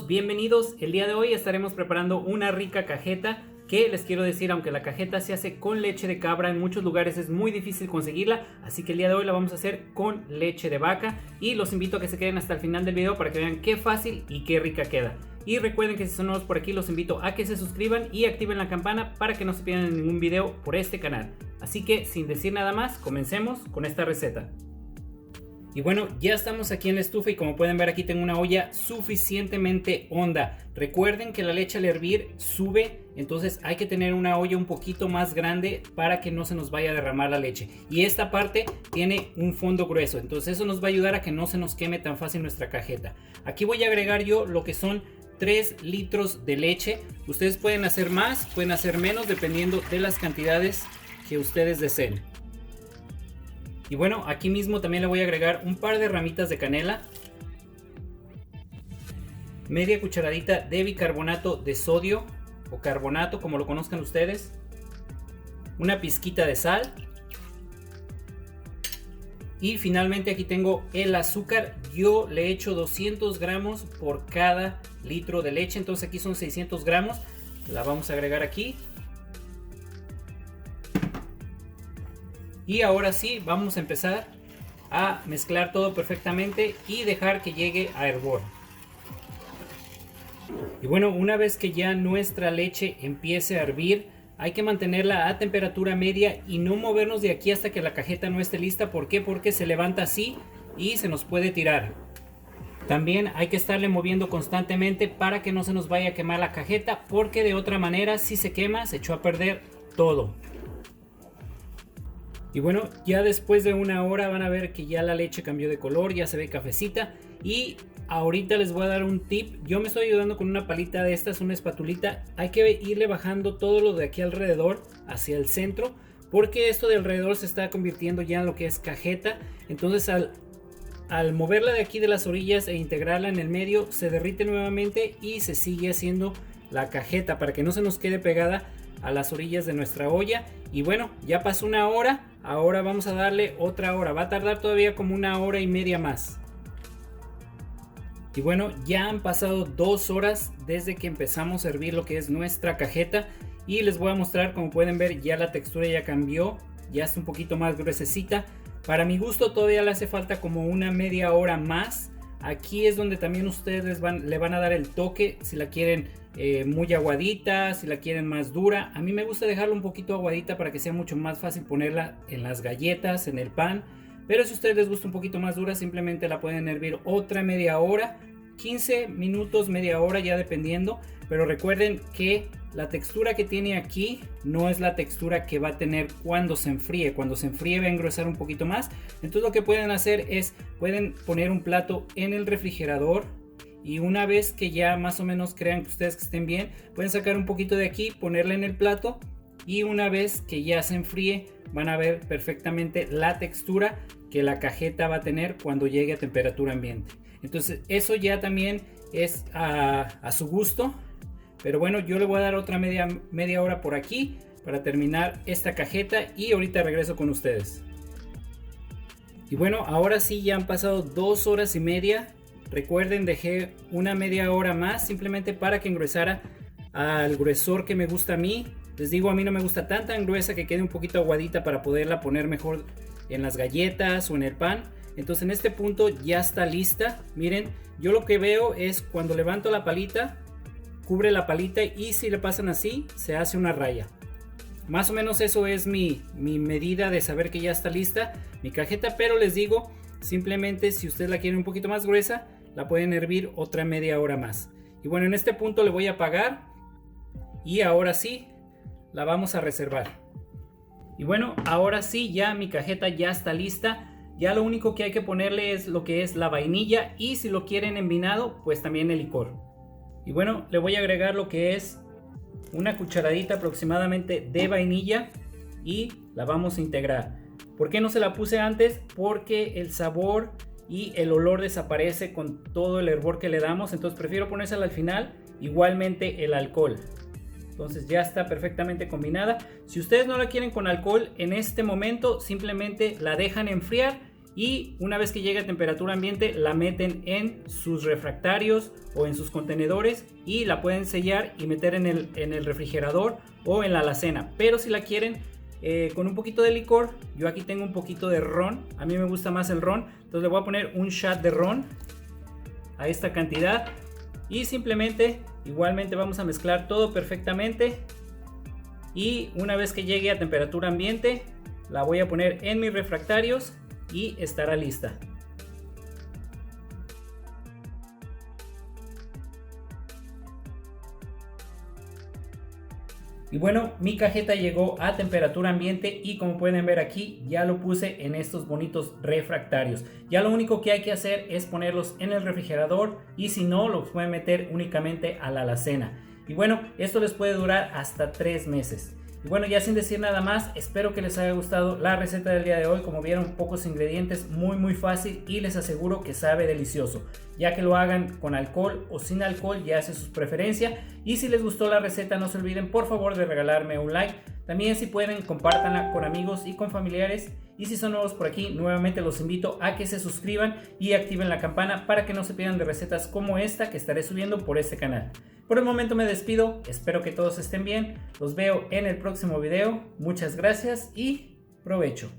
bienvenidos. El día de hoy estaremos preparando una rica cajeta que les quiero decir, aunque la cajeta se hace con leche de cabra, en muchos lugares es muy difícil conseguirla, así que el día de hoy la vamos a hacer con leche de vaca y los invito a que se queden hasta el final del video para que vean qué fácil y qué rica queda. Y recuerden que si son nuevos por aquí, los invito a que se suscriban y activen la campana para que no se pierdan ningún video por este canal. Así que sin decir nada más, comencemos con esta receta. Y bueno, ya estamos aquí en la estufa y como pueden ver aquí tengo una olla suficientemente honda. Recuerden que la leche al hervir sube, entonces hay que tener una olla un poquito más grande para que no se nos vaya a derramar la leche. Y esta parte tiene un fondo grueso, entonces eso nos va a ayudar a que no se nos queme tan fácil nuestra cajeta. Aquí voy a agregar yo lo que son 3 litros de leche. Ustedes pueden hacer más, pueden hacer menos, dependiendo de las cantidades que ustedes deseen. Y bueno, aquí mismo también le voy a agregar un par de ramitas de canela, media cucharadita de bicarbonato de sodio o carbonato, como lo conozcan ustedes, una pizquita de sal y finalmente aquí tengo el azúcar. Yo le echo 200 gramos por cada litro de leche, entonces aquí son 600 gramos. La vamos a agregar aquí. Y ahora sí, vamos a empezar a mezclar todo perfectamente y dejar que llegue a hervor. Y bueno, una vez que ya nuestra leche empiece a hervir, hay que mantenerla a temperatura media y no movernos de aquí hasta que la cajeta no esté lista. ¿Por qué? Porque se levanta así y se nos puede tirar. También hay que estarle moviendo constantemente para que no se nos vaya a quemar la cajeta, porque de otra manera, si se quema, se echó a perder todo. Y bueno, ya después de una hora van a ver que ya la leche cambió de color, ya se ve cafecita. Y ahorita les voy a dar un tip. Yo me estoy ayudando con una palita de estas, una espatulita. Hay que irle bajando todo lo de aquí alrededor hacia el centro, porque esto de alrededor se está convirtiendo ya en lo que es cajeta. Entonces al moverla de aquí de las orillas e integrarla en el medio, se derrite nuevamente y se sigue haciendo la cajeta para que no se nos quede pegada a las orillas de nuestra olla. Y bueno, ya pasó una hora. Ahora vamos a darle otra hora. Va a tardar todavía como una hora y media más. Y bueno, ya han pasado 2 horas desde que empezamos a hervir lo que es nuestra cajeta. Y les voy a mostrar, como pueden ver, ya la textura ya cambió. Ya está un poquito más gruesecita. Para mi gusto todavía le hace falta como una media hora más. Aquí es donde también ustedes le van a dar el toque, si la quieren muy aguadita, si la quieren más dura. A mí me gusta dejarla un poquito aguadita para que sea mucho más fácil ponerla en las galletas, en el pan. Pero si a ustedes les gusta un poquito más dura, simplemente la pueden hervir otra media hora, 15 minutos, media hora, ya dependiendo. Pero recuerden que la textura que tiene aquí no es la textura que va a tener cuando se enfríe. Cuando se enfríe va a engrosar un poquito más. Entonces lo que pueden hacer es, pueden poner un plato en el refrigerador y una vez que ya más o menos crean que ustedes que estén bien, pueden sacar un poquito de aquí, ponerla en el plato y una vez que ya se enfríe van a ver perfectamente la textura que la cajeta va a tener cuando llegue a temperatura ambiente. Entonces eso ya también es a su gusto. Pero bueno, yo le voy a dar otra media hora por aquí para terminar esta cajeta y ahorita regreso con ustedes. Y bueno, ahora sí ya han pasado 2 horas y media. Recuerden, dejé una media hora más simplemente para que engruesara al gruesor que me gusta a mí. Les digo, a mí no me gusta tan gruesa, que quede un poquito aguadita para poderla poner mejor en las galletas o en el pan. Entonces en este punto ya está lista. Miren, yo lo que veo es cuando levanto la palita, cubre la palita y si le pasan así, se hace una raya. Más o menos eso es mi medida de saber que ya está lista mi cajeta, pero les digo, simplemente si ustedes la quieren un poquito más gruesa, la pueden hervir otra media hora más. Y bueno, en este punto le voy a apagar y ahora sí, la vamos a reservar. Y bueno, ahora sí, ya mi cajeta ya está lista. Ya lo único que hay que ponerle es lo que es la vainilla y si lo quieren envinado, pues también el licor. Y bueno, le voy a agregar lo que es una cucharadita aproximadamente de vainilla y la vamos a integrar. ¿Por qué no se la puse antes? Porque el sabor y el olor desaparece con todo el hervor que le damos. Entonces prefiero ponérsela al final. Igualmente el alcohol. Entonces ya está perfectamente combinada. Si ustedes no la quieren con alcohol en este momento, simplemente la dejan enfriar y una vez que llegue a temperatura ambiente la meten en sus refractarios o en sus contenedores y la pueden sellar y meter en el refrigerador o en la alacena. Pero si la quieren con un poquito de licor, yo aquí tengo un poquito de ron, a mí me gusta más el ron, entonces le voy a poner un shot de ron a esta cantidad y simplemente igualmente vamos a mezclar todo perfectamente. Y una vez que llegue a temperatura ambiente la voy a poner en mis refractarios y estará lista. Y bueno, mi cajeta llegó a temperatura ambiente y como pueden ver aquí ya lo puse en estos bonitos refractarios. Ya lo único que hay que hacer es ponerlos en el refrigerador y si no los pueden meter únicamente a la alacena. Y bueno, esto les puede durar hasta 3 meses. Y bueno, ya sin decir nada más, espero que les haya gustado la receta del día de hoy. Como vieron, pocos ingredientes, muy fácil y les aseguro que sabe delicioso. Ya que lo hagan con alcohol o sin alcohol, ya hace su preferencia. Y si les gustó la receta, no se olviden por favor de regalarme un like. También si pueden, compártanla con amigos y con familiares. Y si son nuevos por aquí, nuevamente los invito a que se suscriban y activen la campana para que no se pierdan de recetas como esta que estaré subiendo por este canal. Por el momento me despido, espero que todos estén bien, los veo en el próximo video, muchas gracias y provecho.